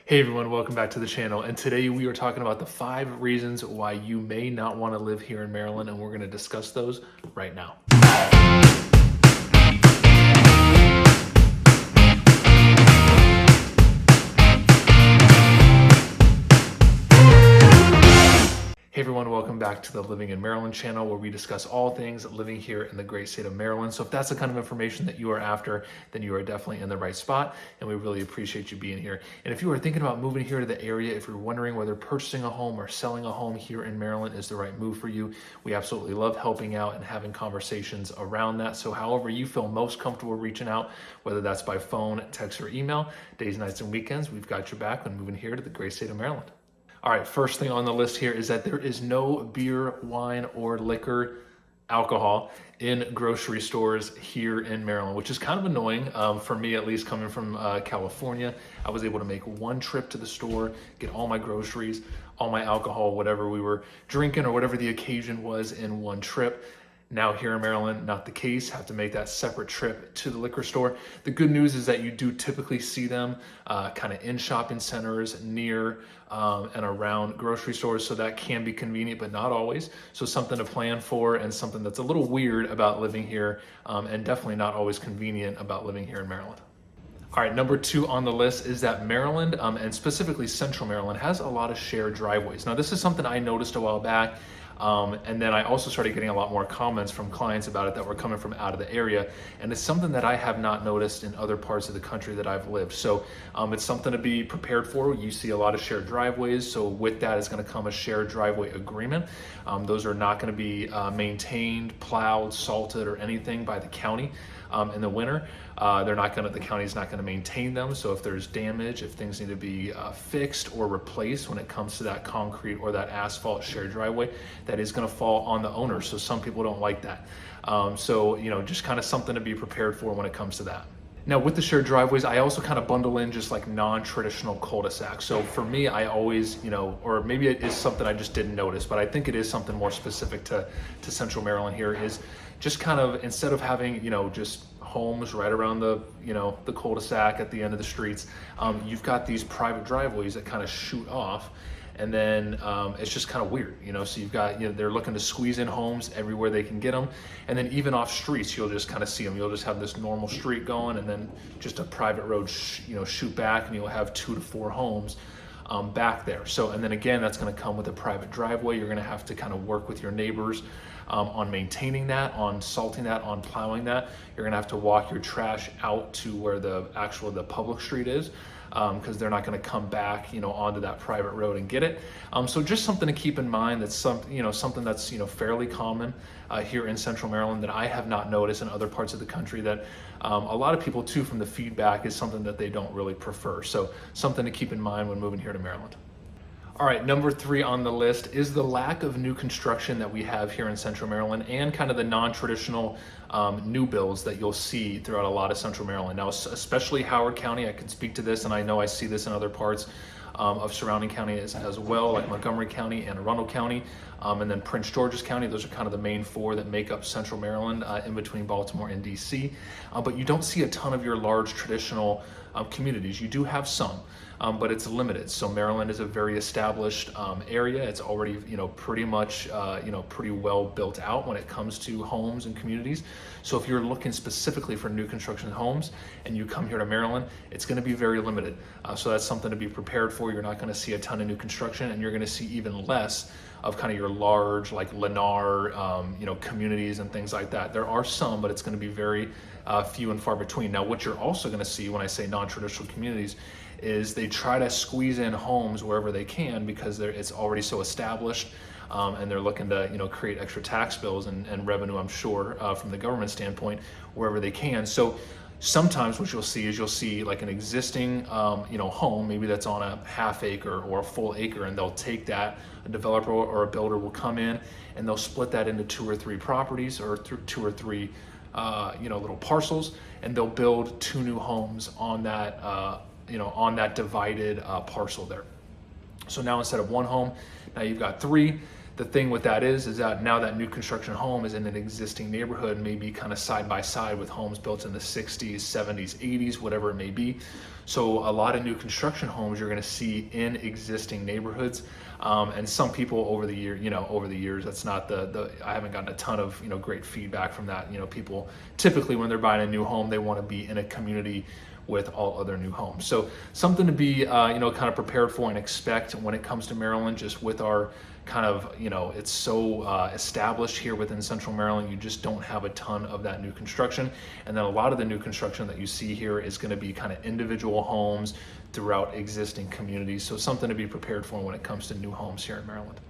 Hey everyone, welcome back to the channel. And today we are talking about the 5 reasons why you may not want to live here in Maryland, and we're going to discuss those right now. Hey everyone, welcome back to the Living in Maryland channel, where we discuss all things living here in the great state of Maryland. So if that's the kind of information that you are after, then you are definitely in the right spot, and we really appreciate you being here. And if you are thinking about moving here to the area, if you're wondering whether purchasing a home or selling a home here in Maryland is the right move for you, we absolutely love helping out and having conversations around that. So however you feel most comfortable reaching out, whether that's by phone, text, or email, days, nights, and weekends, we've got your back when moving here to the great state of Maryland. All right, first thing on the list here is that there is no beer, wine, or liquor, alcohol in grocery stores here in Maryland, which is kind of annoying for me, at least coming from California. I was able to make one trip to the store, get all my groceries, all my alcohol, whatever we were drinking or whatever the occasion was in one trip. Now here in Maryland, not the case, have to make that separate trip to the liquor store. The good news is that you do typically see them kind of in shopping centers, near and around grocery stores, so that can be convenient, but not always. So something to plan for, and something that's a little weird about living here, and definitely not always convenient about living here in Maryland. All right, number 2 on the list is that Maryland, and specifically Central Maryland, has a lot of shared driveways. Now, this is something I noticed a while back, and then I also started getting a lot more comments from clients about it that were coming from out of the area, and it's something that I have not noticed in other parts of the country that I've lived. So it's something to be prepared for. You see a lot of shared driveways, so with that is going to come a shared driveway agreement. Those are not going to be maintained, plowed, salted, or anything by the county. In the winter, the county's not going to maintain them. So if there's damage, if things need to be fixed or replaced when it comes to that concrete or that asphalt shared driveway, that is going to fall on the owner. So some people don't like that. So just kind of something to be prepared for when it comes to that. Now with the shared driveways, I also kind of bundle in just like non-traditional cul-de-sacs. So for me, I always, or maybe it is something I just didn't notice, but I think it is something more specific to Central Maryland here, is just kind of, instead of having, just homes right around the cul-de-sac at the end of the streets, you've got these private driveways that kind of shoot off. And then it's just kind of weird, so you've got, they're looking to squeeze in homes everywhere they can get them. And then even off streets, you'll just kind of see them. You'll just have this normal street going, and then just a private road, shoot back, and you'll have 2 to 4 homes back there. So, and then again, that's going to come with a private driveway. You're going to have to kind of work with your neighbors on maintaining that, on salting that, on plowing that. You're going to have to walk your trash out to where the public street is, because they're not going to come back, onto that private road and get it. So just something to keep in mind. That's something that's fairly common here in Central Maryland that I have not noticed in other parts of the country. That a lot of people too, from the feedback, is something that they don't really prefer. So something to keep in mind when moving here to Maryland. All right, number 3 on the list is the lack of new construction that we have here in Central Maryland, and kind of the non-traditional new builds that you'll see throughout a lot of Central Maryland. Now, especially Howard County, I can speak to this, and I know I see this in other parts of surrounding counties as well, like Montgomery County and Arundel County, and then Prince George's County. Those are kind of the main 4 that make up Central Maryland, in between Baltimore and DC. But you don't see a ton of your large traditional communities. You do have some, but it's limited. So Maryland is a very established area. It's already, pretty much, pretty well built out when it comes to homes and communities. So if you're looking specifically for new construction homes and you come here to Maryland, it's going to be very limited. So that's something to be prepared for. You're not going to see a ton of new construction, and you're going to see even less of kind of your large, like Lennar, communities and things like that. There are some, but it's going to be very few and far between. Now, what you're also going to see when I say non-traditional communities is they try to squeeze in homes wherever they can, because it's already so established, and they're looking to create extra tax bills and revenue, I'm sure, from the government standpoint, wherever they can. So sometimes what you'll see like an existing home, maybe that's on a half acre or a full acre, and they'll take that, a developer or a builder will come in and they'll split that into 2 or 3 properties, or 2 or 3 little parcels, and they'll build 2 new homes on that on that divided parcel there. So now instead of 1 home, now you've got 3. The thing with that is that now that new construction home is in an existing neighborhood, maybe kind of side by side with homes built in the 60s, 70s, 80s, whatever it may be. So a lot of new construction homes you're going to see in existing neighborhoods. And some people over the years, that's not I haven't gotten a ton of, great feedback from that. People typically when they're buying a new home, they want to be in a community with all other new homes. So something to be, kind of prepared for and expect when it comes to Maryland, just with our kind of, it's so established here within Central Maryland, you just don't have a ton of that new construction. And then a lot of the new construction that you see here is going to be kind of individual homes throughout existing communities. So something to be prepared for when it comes to new homes here in Maryland.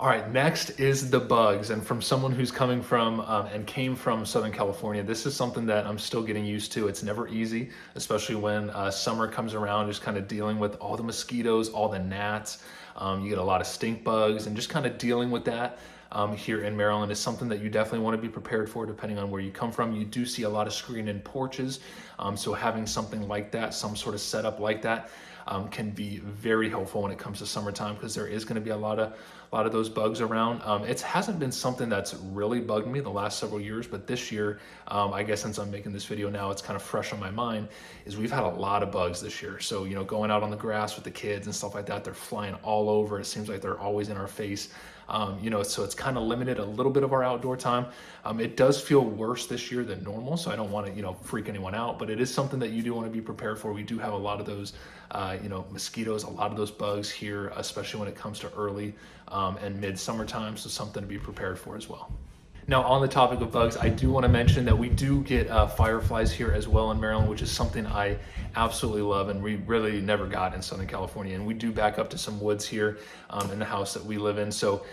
All right, next is the bugs. And from someone who's coming from and came from Southern California, this is something that I'm still getting used to. It's never easy, especially when summer comes around, just kind of dealing with all the mosquitoes, all the gnats. You get a lot of stink bugs, and just kind of dealing with that here in Maryland is something that you definitely want to be prepared for depending on where you come from. You do see a lot of screen-in porches. So having something like that, some sort of setup like that, can be very helpful when it comes to summertime, because there is going to be a lot of those bugs around. It hasn't been something that's really bugged me the last several years, but this year, I guess since I'm making this video now, it's kind of fresh on my mind, is we've had a lot of bugs this year. So, going out on the grass with the kids and stuff like that, they're flying all over. It seems like they're always in our face. So it's kind of limited a little bit of our outdoor time. It does feel worse this year than normal, so I don't want to, freak anyone out, but it is something that you do want to be prepared for. We do have a lot of those, mosquitoes, a lot of those bugs here, especially when it comes to early and mid-summer time, so something to be prepared for as well. Now, on the topic of bugs, I do want to mention that we do get fireflies here as well in Maryland, which is something I absolutely love and we really never got in Southern California. And we do back up to some woods here in the house that we live in. So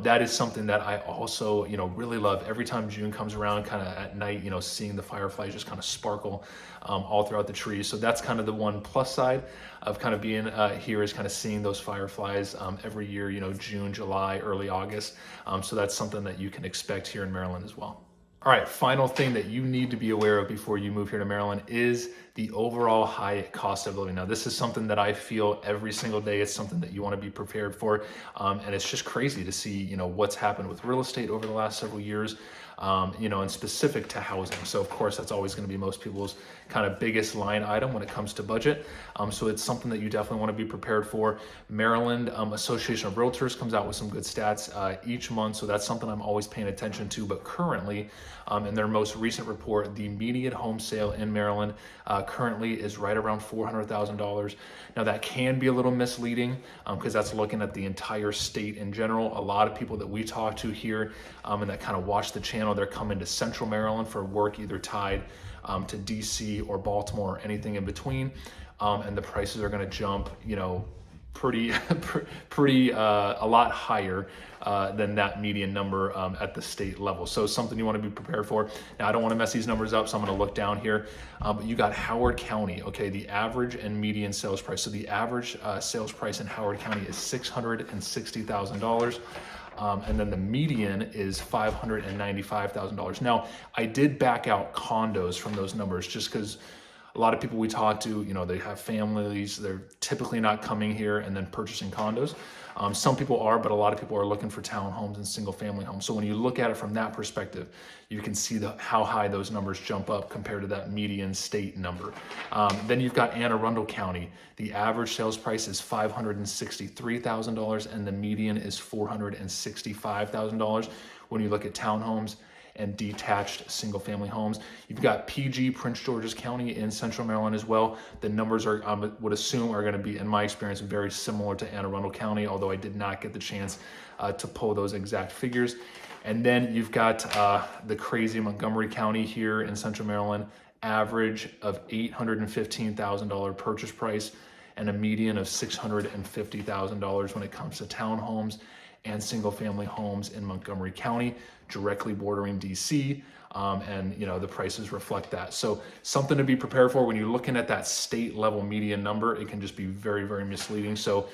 that is something that I also, really love. Every time June comes around, kind of at night, seeing the fireflies just kind of sparkle all throughout the trees. So that's kind of the one plus side of kind of being here, is kind of seeing those fireflies every year, June, July, early August. So that's something that you can expect here in Maryland as well. All right, final thing that you need to be aware of before you move here to Maryland is the overall high cost of living. Now, this is something that I feel every single day. It's something that you want to be prepared for. And it's just crazy to see, what's happened with real estate over the last several years, and specific to housing. So of course, that's always going to be most people's kind of biggest line item when it comes to budget. So it's something that you definitely want to be prepared for. Maryland Association of Realtors comes out with some good stats each month. So that's something I'm always paying attention to. But currently, in their most recent report, the median home sale in Maryland currently is right around $400,000. Now that can be a little misleading because that's looking at the entire state in general. A lot of people that we talk to here and that kind of watch the channel, they're coming to Central Maryland for work, either tied to DC or Baltimore or anything in between. And the prices are going to jump, pretty a lot higher than that median number at the state level. So something you want to be prepared for. Now, I don't want to mess these numbers up, so I'm going to look down here. But you got Howard County, okay, the average and median sales price. So the average sales price in Howard County is $660,000. And then the median is $595,000. Now, I did back out condos from those numbers just because a lot of people we talk to, they have families, they're typically not coming here and then purchasing condos. Some people are, but a lot of people are looking for townhomes and single family homes. So when you look at it from that perspective, you can see how high those numbers jump up compared to that median state number. Then you've got Anne Arundel County. The average sales price is $563,000 and the median is $465,000. When you look at townhomes and detached single family homes. You've got PG, Prince George's County in Central Maryland as well. The numbers are, I would assume, are going to be, in my experience, very similar to Anne Arundel County, although I did not get the chance to pull those exact figures. And then you've got the crazy Montgomery County here in Central Maryland, average of $815,000 purchase price and a median of $650,000 when it comes to townhomes and single family homes in Montgomery County, directly bordering DC, and the prices reflect that. So something to be prepared for when you're looking at that state level median number. It can just be very, very misleading. So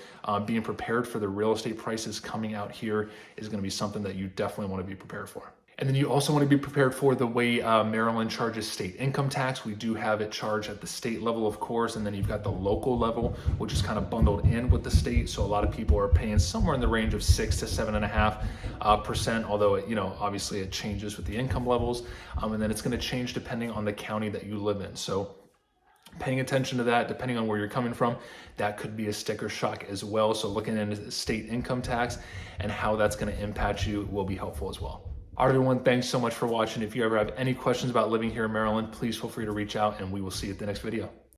being prepared for the real estate prices coming out here is going to be something that you definitely want to be prepared for. And then you also want to be prepared for the way Maryland charges state income tax. We do have it charged at the state level, of course, and then you've got the local level, which is kind of bundled in with the state. So a lot of people are paying somewhere in the range of 6 to 7.5%, although obviously it changes with the income levels, and then it's going to change depending on the county that you live in. So paying attention to that, depending on where you're coming from, that could be a sticker shock as well. So looking into state income tax and how that's going to impact you will be helpful as well. All right, everyone, thanks so much for watching. If you ever have any questions about living here in Maryland, please feel free to reach out and we will see you at the next video.